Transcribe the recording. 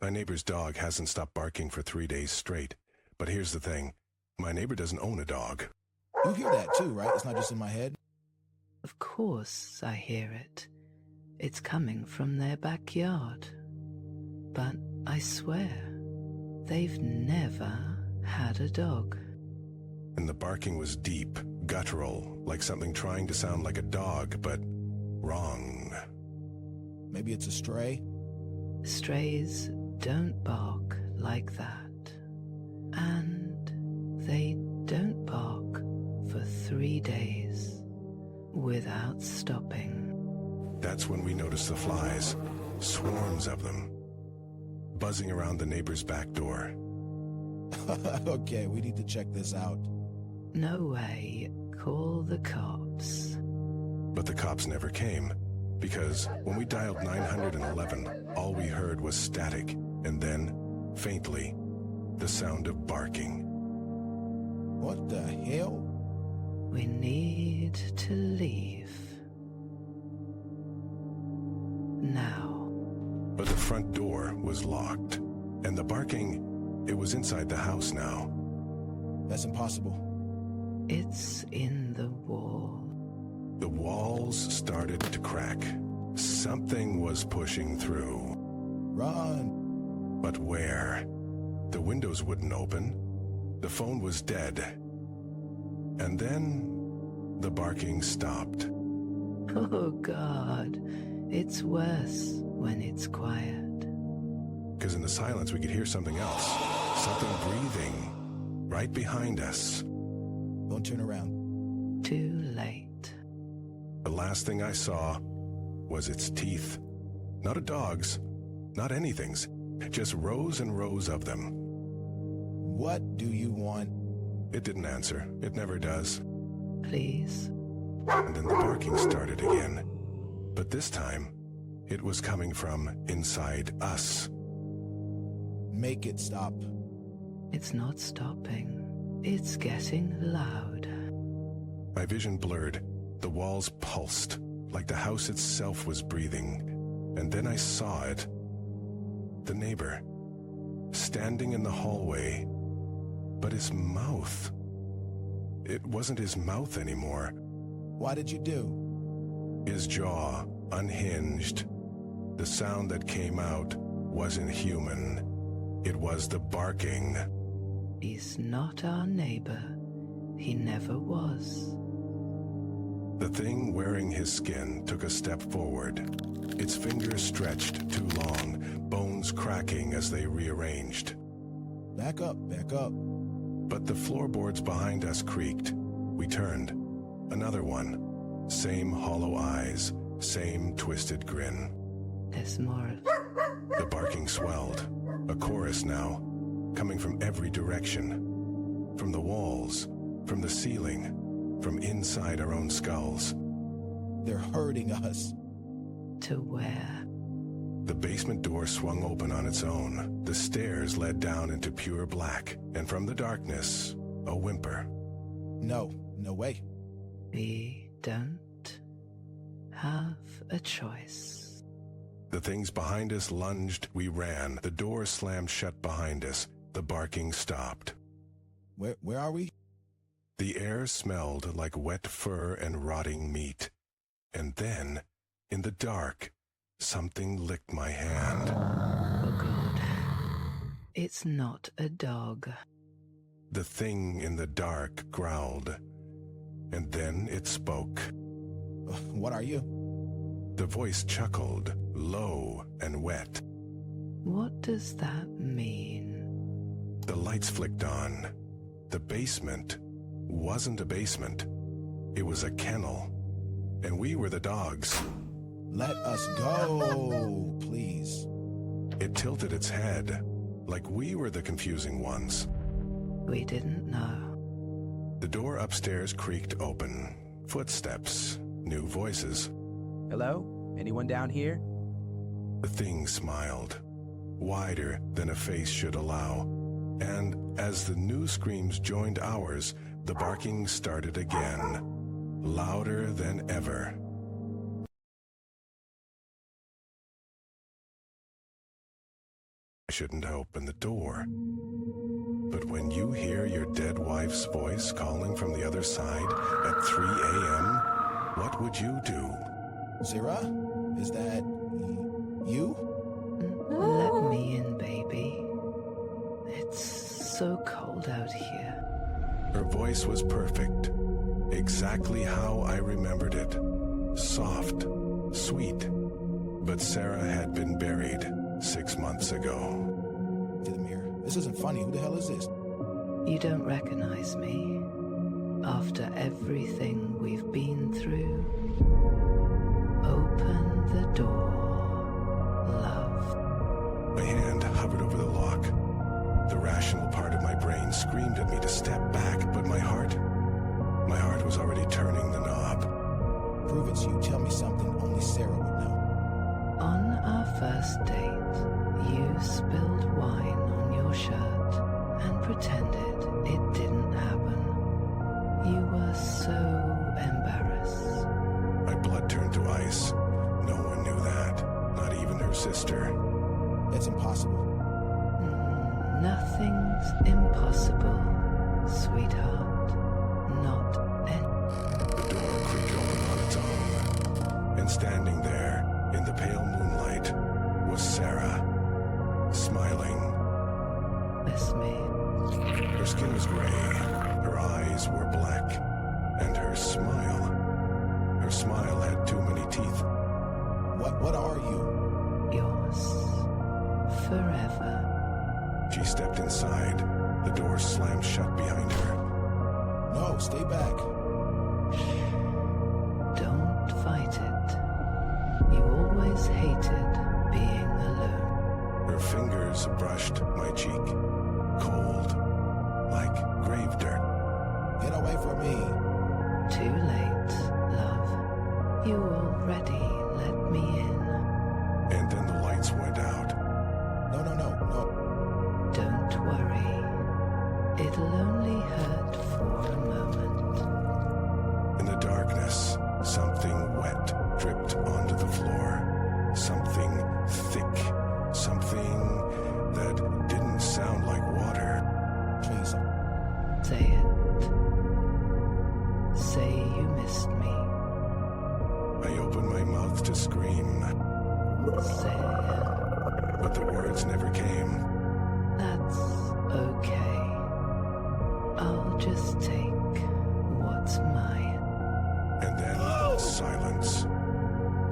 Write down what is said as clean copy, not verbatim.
My neighbor's dog hasn't stopped barking for 3 days straight. But here's the thing. My neighbor doesn't own a dog. You hear that too, right? It's not just in my head. Of course I hear it. It's coming from their backyard. But I swear, they've never had a dog. And the barking was deep, guttural, like something trying to sound like a dog, but wrong. Maybe it's a stray. Strays don't bark like that. And they don't bark for 3 days without stopping. That's when we noticed the flies, swarms of them, buzzing around the neighbor's back door. Okay, we need to check this out. No way. Call the cops. But the cops never came, because when we dialed 911, all we heard was static, and then, faintly, the sound of barking. What the hell? We need to leave. Now. But the front door was locked, and the barking, it was inside the house now. That's impossible. It's in the wall. The walls started to crack. Something was pushing through. Run! But where? The windows wouldn't open. The phone was dead. And then the barking stopped. Oh, God. It's worse when it's quiet. Because in the silence we could hear something else. Something breathing right behind us. Don't turn around. Too late. The last thing I saw was its teeth. Not a dog's, not anything's, just rows and rows of them. What do you want? It didn't answer. It never does. Please. And then the barking started again. But this time, it was coming from inside us. Make it stop. It's not stopping. It's getting loud. My vision blurred. The walls pulsed, like the house itself was breathing. And then I saw it. The neighbor, standing in the hallway. But his mouth. It wasn't his mouth anymore. What did you do? His jaw unhinged. The sound that came out wasn't human. It was the barking. He's not our neighbor. He never was. The thing wearing his skin took a step forward. Its fingers stretched too long, bones cracking as they rearranged. Back up, back up. But the floorboards behind us creaked. We turned. Another one. Same hollow eyes, same twisted grin. There's more of... The barking swelled. A chorus now, coming from every direction. From the walls, from the ceiling, from inside our own skulls. They're hurting us. To where? The basement door swung open on its own. The stairs led down into pure black, and from the darkness, a whimper. No, no way. We don't have a choice. The things behind us lunged, we ran. The door slammed shut behind us. The barking stopped. Where are we? The air smelled like wet fur and rotting meat. And then, in the dark, something licked my hand. Oh, God. It's not a dog. The thing in the dark growled. And then it spoke. What are you? The voice chuckled, low and wet. What does that mean? The lights flicked on. The basement wasn't a basement. It was a kennel. And we were the dogs. Let us go, please. It tilted its head, like we were the confusing ones. We didn't know. The door upstairs creaked open. Footsteps, new voices. Hello? Anyone down here? The thing smiled, wider than a face should allow. And as the new screams joined ours, the barking started again, louder than ever. I shouldn't open the door. But when you hear your dead wife's voice calling from the other side at 3 a.m., what would you do? Sarah? Is that you? Let me in, baby. It's so cold out here. Her voice was perfect, exactly how I remembered it. Soft, sweet. But Sarah had been buried 6 months ago. To the mirror. This isn't funny. Who the hell is this? You don't recognize me. After everything we've been through, open the door, love. My hand hovered over the lock. The rational part of my brain screamed at me to step back, but my heart was already turning the knob. Prove it's you. Tell me something only Sarah would know. On our first date, you spilled wine on your shirt and pretended it didn't happen. You were so embarrassed. My blood turned to ice. No one knew that, not even her sister. That's impossible. Nothing's impossible, sweetheart. Not any. The door creaked open on its own, and standing there in the pale moonlight was Sarah, smiling. Miss me. Her skin was gray, her eyes were black, and her smile had too many teeth. What are you? Yours. Forever. She stepped inside. The door slammed shut behind her. No, stay back. Don't fight it. You always hated being alone. Her fingers brushed my cheek, cold, like grave dirt. Get away from me. Too late, love. You already let me in. And then the lights went out. No. Don't worry. It'll only hurt for a moment. In the darkness, something wet dripped onto the floor. Something thick. Something that didn't sound like water. Please. Say it. Say you missed me. I opened my mouth to scream, Say it. but the words never came. That's okay. I'll just take what's mine. And then silence.